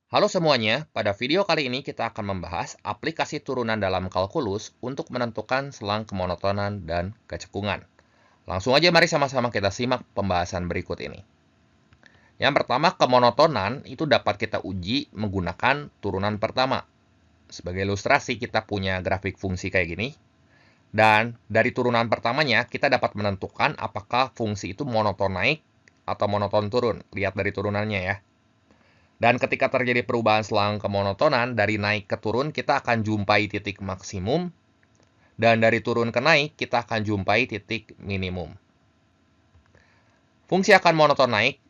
Halo semuanya, pada video kali ini kita akan membahas aplikasi turunan dalam kalkulus untuk menentukan selang kemonotonan dan kecekungan. Langsung aja mari sama-sama kita simak pembahasan berikut ini. Yang pertama, kemonotonan itu dapat kita uji menggunakan turunan pertama. Sebagai ilustrasi, kita punya grafik fungsi kayak gini. Dan dari turunan pertamanya, kita dapat menentukan apakah fungsi itu monoton naik atau monoton turun. Lihat dari turunannya ya. Dan ketika terjadi perubahan selang kemonotonan, dari naik ke turun, kita akan jumpai titik maksimum. Dan dari turun ke naik, kita akan jumpai titik minimum. Fungsi akan monoton naik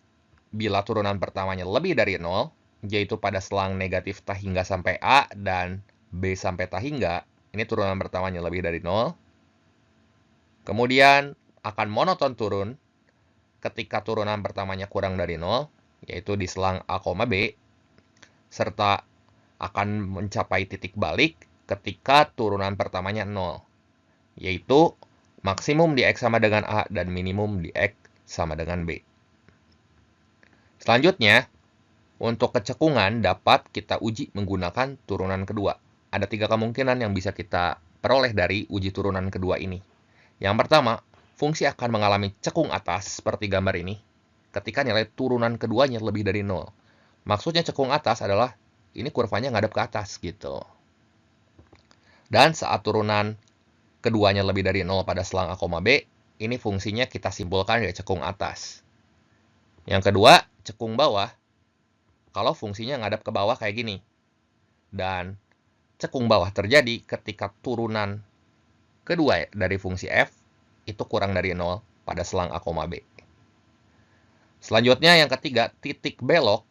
bila turunan pertamanya lebih dari 0, yaitu pada selang negatif ta hingga sampai A dan B sampai ta hingga. Ini turunan pertamanya lebih dari 0. Kemudian akan monoton turun ketika turunan pertamanya kurang dari 0, yaitu di selang A, B, serta akan mencapai titik balik ketika turunan pertamanya 0, yaitu maksimum di X sama dengan A dan minimum di X sama dengan B. Selanjutnya, untuk kecekungan dapat kita uji menggunakan turunan kedua. Ada 3 kemungkinan yang bisa kita peroleh dari uji turunan kedua ini. Yang pertama, fungsi akan mengalami cekung atas seperti gambar ini ketika nilai turunan keduanya lebih dari 0. Maksudnya cekung atas adalah ini kurvanya ngadep ke atas gitu. Dan saat turunan keduanya lebih dari 0 pada selang A, B, ini fungsinya kita simpulkan ya cekung atas. Yang kedua, cekung bawah, kalau fungsinya ngadap ke bawah kayak gini. Dan cekung bawah terjadi ketika turunan kedua dari fungsi f itu kurang dari 0 pada selang A, B. Selanjutnya yang ketiga, titik belok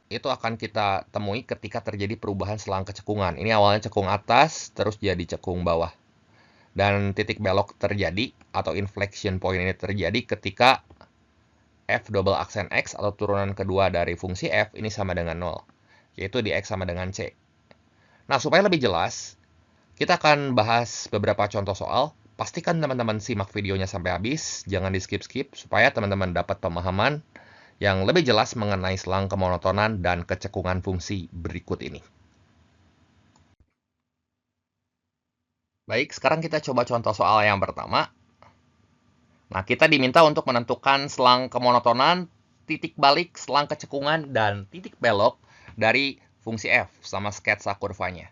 itu akan kita temui ketika terjadi perubahan selang kecekungan. Ini awalnya cekung atas, terus jadi cekung bawah. Dan titik belok terjadi, atau inflection point ini terjadi ketika f double aksen x, atau turunan kedua dari fungsi f, ini sama dengan 0. Yaitu di x sama dengan c. Nah, supaya lebih jelas, kita akan bahas beberapa contoh soal. Pastikan teman-teman simak videonya sampai habis, jangan di skip-skip, supaya teman-teman dapat pemahaman yang lebih jelas mengenai selang kemonotonan dan kecekungan fungsi berikut ini. Baik, sekarang kita coba contoh soal yang pertama. Nah, kita diminta untuk menentukan selang kemonotonan, titik balik, selang kecekungan, dan titik belok dari fungsi f sama sketsa kurvanya.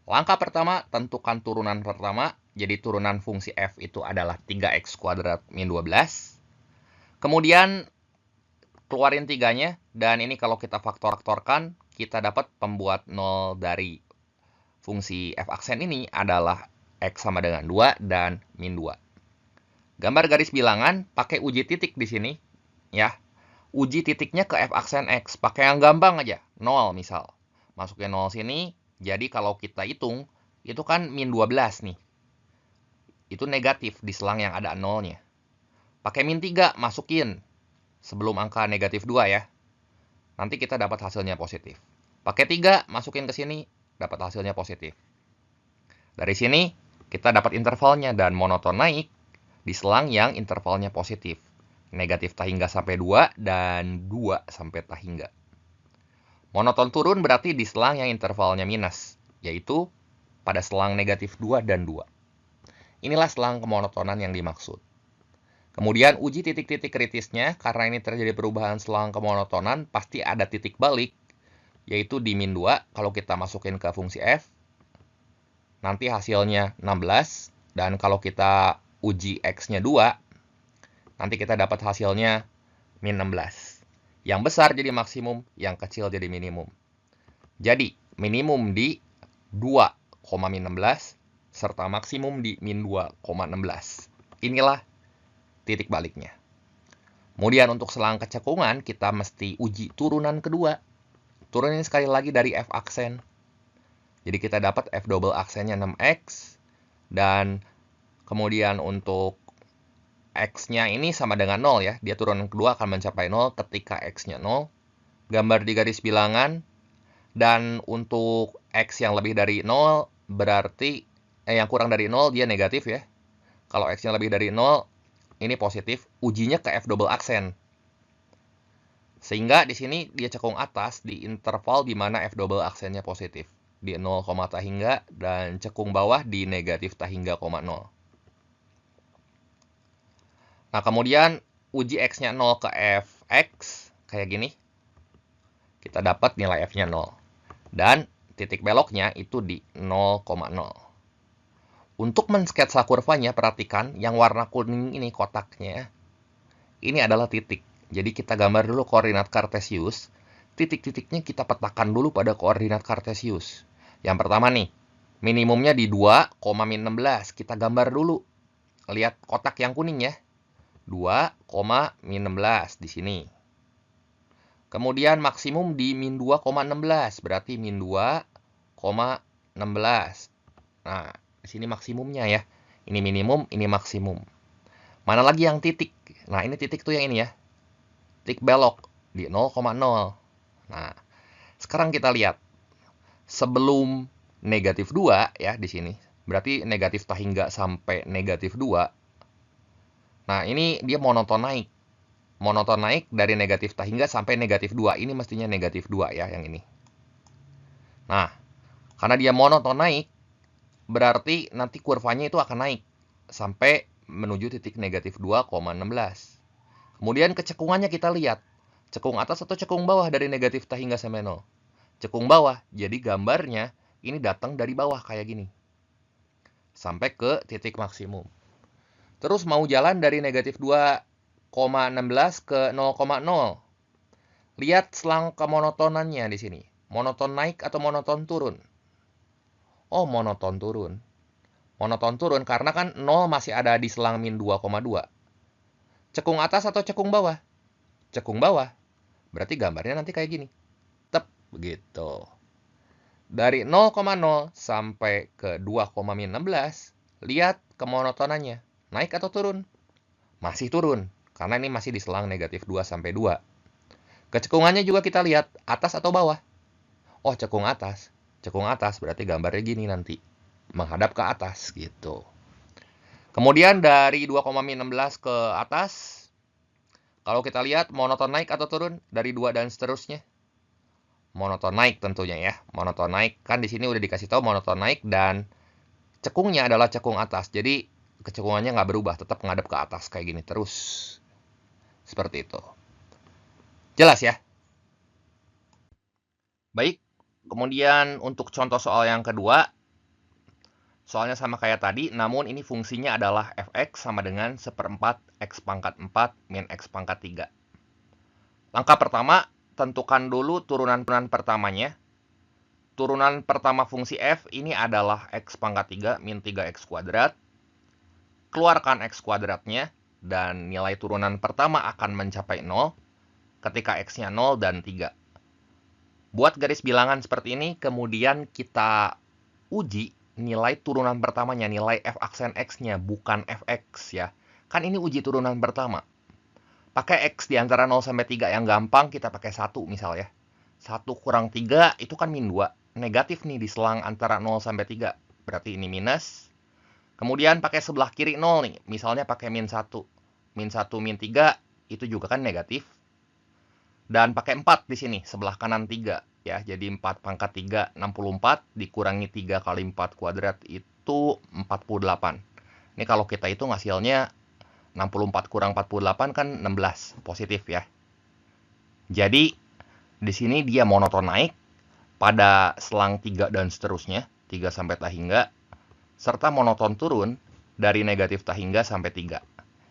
Langkah pertama, tentukan turunan pertama. Jadi turunan fungsi f itu adalah 3x kuadrat min 12. Kemudian keluarin 3-nya, dan ini kalau kita faktor-faktorkan, kita dapat pembuat 0 dari fungsi f aksen ini adalah x sama dengan 2 dan min 2. Gambar garis bilangan, pakai uji titik di sini. Ya, uji titiknya ke f aksen x. Pakai yang gampang aja, 0 misal. Masukin 0 sini, jadi kalau kita hitung, itu kan min 12 nih. Itu negatif di selang yang ada 0-nya. Pakai min 3, masukin. Sebelum angka negatif 2 ya. Nanti kita dapat hasilnya positif. Pakai 3, masukin ke sini, dapat hasilnya positif. Dari sini, kita dapat intervalnya dan monoton naik di selang yang intervalnya positif. Negatif ta hingga sampai 2 dan 2 sampai ta hingga. Monoton turun berarti di selang yang intervalnya minus, yaitu pada selang negatif 2 dan 2. Inilah selang kemonotonan yang dimaksud. Kemudian uji titik-titik kritisnya, karena ini terjadi perubahan selang kemonotonan, pasti ada titik balik, yaitu di min 2 kalau kita masukin ke fungsi f. Nanti hasilnya 16, dan kalau kita uji x-nya 2, nanti kita dapat hasilnya min 16. Yang besar jadi maksimum, yang kecil jadi minimum. Jadi, minimum di 2,16, serta maksimum di min 2,16. Inilah titik baliknya. Kemudian untuk selang kecekungan, kita mesti uji turunan kedua. Turunin sekali lagi dari f aksen. Jadi kita dapat f double aksennya 6x. Dan kemudian untuk x-nya ini sama dengan 0 ya. Dia turunan kedua akan mencapai 0 ketika x-nya 0. Gambar di garis bilangan. Dan untuk x yang lebih dari 0 berarti yang kurang dari 0 dia negatif ya. Kalau x-nya lebih dari 0 ini positif, ujinya ke f double aksen. Sehingga di sini dia cekung atas di interval di mana F double aksennya positif. Di 0, tahingga dan cekung bawah di negatif tahingga, 0. Nah, kemudian uji X-nya 0 ke Fx, kayak gini. Kita dapat nilai F-nya 0. Dan titik beloknya itu di 0,0. Untuk mensketsa kurvanya, perhatikan yang warna kuning ini kotaknya. Ini adalah titik. Jadi kita gambar dulu koordinat kartesius. Titik-titiknya kita petakan dulu pada koordinat kartesius. Yang pertama nih, minimumnya di 2, min 16. Kita gambar dulu. Lihat kotak yang kuning ya. 2, min 16 di sini. Kemudian maksimum di min 2,16. Berarti min 2,16. Nah, di sini maksimumnya ya. Ini minimum, ini maksimum. Mana lagi yang titik? Nah, ini titik tuh yang ini ya. Titik belok di 0,0. Nah, sekarang kita lihat. Sebelum negatif 2 ya di sini. Berarti negatif tahingga sampai negatif 2. Nah, ini dia monoton naik. Monoton naik dari negatif tahingga sampai negatif 2. Ini mestinya negatif 2 ya yang ini. Nah, karena dia monoton naik, berarti nanti kurvanya itu akan naik sampai menuju titik negatif 2,16. Kemudian kecekungannya kita lihat. Cekung atas atau cekung bawah dari negatif tahingga sampai 0. Cekung bawah, jadi gambarnya ini datang dari bawah kayak gini. Sampai ke titik maksimum. Terus mau jalan dari negatif 2,16 ke 0,0. Lihat selang kemonotonannya di sini. Monoton naik atau monoton turun? Oh, monoton turun. Monoton turun karena kan 0 masih ada di selang min 2,2. Cekung atas atau cekung bawah? Cekung bawah. Berarti gambarnya nanti kayak gini. Tep, begitu. Dari 0,0 sampai ke 2,16, lihat kemonotonannya. Naik atau turun? Masih turun, karena ini masih di selang negatif 2 sampai 2. Kecekungannya juga kita lihat, atas atau bawah? Oh, cekung atas. Cekung atas, berarti gambarnya gini nanti. Menghadap ke atas, gitu. Kemudian dari 2,16 ke atas, kalau kita lihat monoton naik atau turun dari 2 dan seterusnya. Monoton naik tentunya ya. Monoton naik, kan di sini udah dikasih tahu monoton naik dan cekungnya adalah cekung atas. Jadi kecekungannya nggak berubah, tetap menghadap ke atas kayak gini terus. Seperti itu. Jelas ya? Baik, kemudian untuk contoh soal yang kedua, soalnya sama kayak tadi, namun ini fungsinya adalah fx sama dengan 1/4 x pangkat 4 min x pangkat 3. Langkah pertama, tentukan dulu turunan pertamanya. Turunan pertama fungsi f ini adalah x pangkat 3 min 3x kuadrat. Keluarkan x kuadratnya, dan nilai turunan pertama akan mencapai 0 ketika x-nya 0 dan 3. Buat garis bilangan seperti ini, kemudian kita uji nilai turunan pertamanya, nilai f aksen x-nya, bukan fx ya. Kan ini uji turunan pertama. Pakai x di antara 0 sampai 3 yang gampang, kita pakai 1 misal ya. 1 kurang 3 itu kan min 2. Negatif nih di selang antara 0 sampai 3. Berarti ini minus. Kemudian pakai sebelah kiri 0 nih. Misalnya pakai min 1. Min 1, min 3 itu juga kan negatif. Dan pakai 4 di sini, sebelah kanan 3. Ya, jadi 4 pangkat 3, 64. Dikurangi 3 kali 4 kuadrat itu 48. Ini kalau kita hitung hasilnya 64 kurang 48 kan 16. Positif ya. Jadi, di sini dia monoton naik pada selang 3 dan seterusnya. 3 sampai tahingga. Serta monoton turun dari negatif tahingga sampai 3.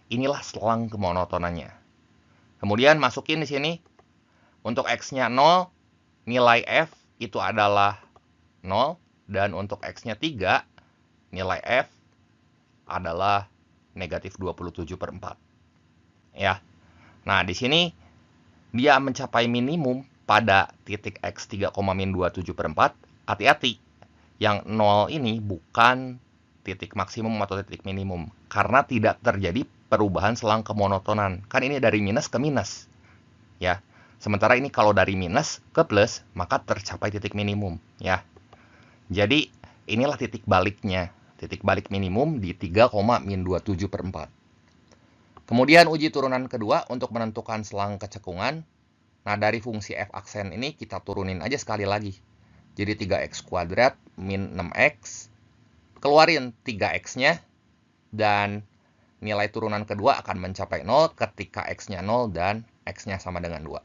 Inilah selang kemonotonannya. Kemudian masukin di sini. Untuk x-nya 0, nilai f itu adalah 0. Dan untuk x-nya 3, nilai f adalah negatif 27/4. Ya. Nah, di sini dia mencapai minimum pada titik x 3,-27/4. Hati-hati. Yang 0 ini bukan titik maksimum atau titik minimum. Karena tidak terjadi perubahan selang kemonotonan. Kan ini dari minus ke minus. Ya. Sementara ini kalau dari minus ke plus, maka tercapai titik minimum. Ya. Jadi, inilah titik baliknya. Titik balik minimum di 3,-27/4. Kemudian uji turunan kedua untuk menentukan selang kecekungan. Nah, dari fungsi f aksen ini kita turunin aja sekali lagi. Jadi 3x kuadrat min 6x, keluarin 3x-nya, dan nilai turunan kedua akan mencapai 0 ketika x-nya 0 dan x-nya sama dengan 2.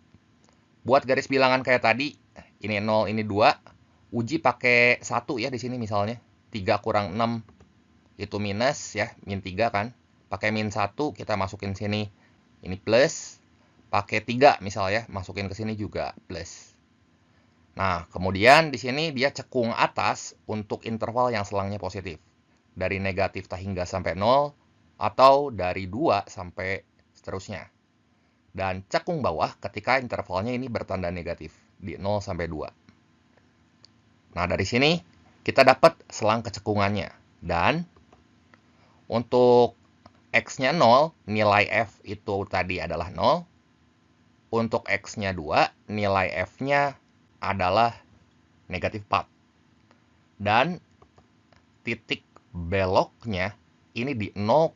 Buat garis bilangan kayak tadi, ini 0, ini 2, uji pakai 1 ya di sini misalnya. 3 kurang 6 itu minus ya, min 3 kan. Pakai min 1 kita masukin sini, ini plus. Pakai 3 misalnya, masukin ke sini juga plus. Nah, kemudian di sini dia cekung atas untuk interval yang selangnya positif. Dari negatif tak hingga sampai 0, atau dari 2 sampai seterusnya. Dan cekung bawah ketika intervalnya ini bertanda negatif, di 0 sampai 2. Nah, dari sini kita dapat selang kecekungannya. Dan untuk x-nya 0, nilai f itu tadi adalah 0. Untuk x-nya 2, nilai f-nya adalah negatif 4. Dan titik beloknya ini di 0,0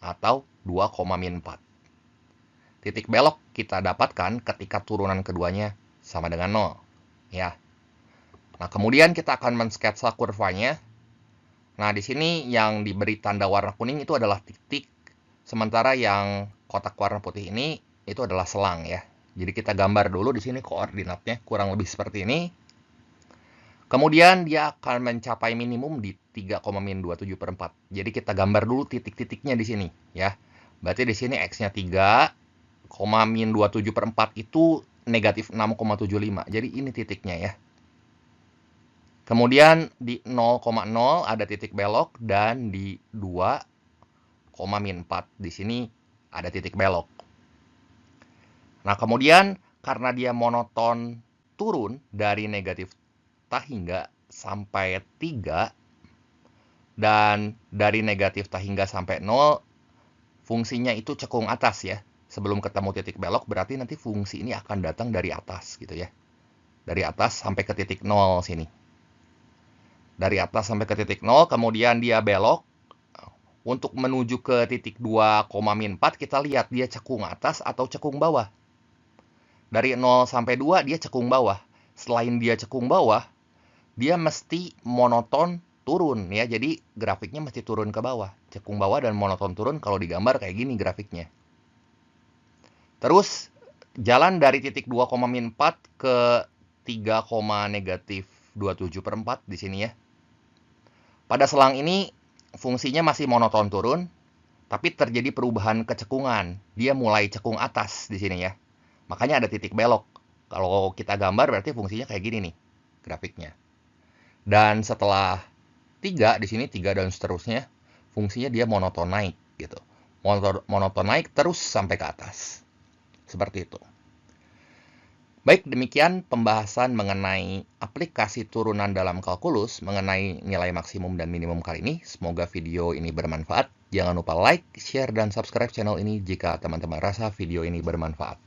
atau 2,-4. Titik belok kita dapatkan ketika turunan keduanya sama dengan 0. Ya. Nah, kemudian kita akan mensketsa kurvanya. Nah, di sini yang diberi tanda warna kuning itu adalah titik, sementara yang kotak warna putih ini itu adalah selang ya. Jadi kita gambar dulu di sini koordinatnya kurang lebih seperti ini. Kemudian dia akan mencapai minimum di 3,-27/4. Jadi kita gambar dulu titik-titiknya di sini ya. Berarti di sini x-nya 3,-27/4 itu negatif 6,75. Jadi ini titiknya ya. Kemudian di 0,0 ada titik belok, dan di 2,-4 di sini ada titik belok. Nah, kemudian karena dia monoton turun dari negatif tak hingga sampai 3, dan dari negatif tak hingga sampai 0, fungsinya itu cekung atas ya. Sebelum ketemu titik belok, berarti nanti fungsi ini akan datang dari atas gitu ya. Dari atas sampai ke titik 0 sini. Dari atas sampai ke titik 0, kemudian dia belok. Untuk menuju ke titik 2,-4, kita lihat dia cekung atas atau cekung bawah. Dari 0 sampai 2, dia cekung bawah. Selain dia cekung bawah, dia mesti monoton turun ya. Jadi grafiknya mesti turun ke bawah. Cekung bawah dan monoton turun kalau digambar kayak gini grafiknya. Terus jalan dari titik 2,-4 ke 3,-27/4 di sini ya. Pada selang ini fungsinya masih monoton turun, tapi terjadi perubahan kecekungan. Dia mulai cekung atas di sini ya. Makanya ada titik belok. Kalau kita gambar berarti fungsinya kayak gini nih grafiknya. Dan setelah 3 di sini, 3 dan seterusnya, fungsinya dia monoton naik gitu. Monoton naik terus sampai ke atas. Seperti itu. Baik, demikian pembahasan mengenai aplikasi turunan dalam kalkulus mengenai nilai maksimum dan minimum kali ini. Semoga video ini bermanfaat. Jangan lupa like, share, dan subscribe channel ini jika teman-teman rasa video ini bermanfaat.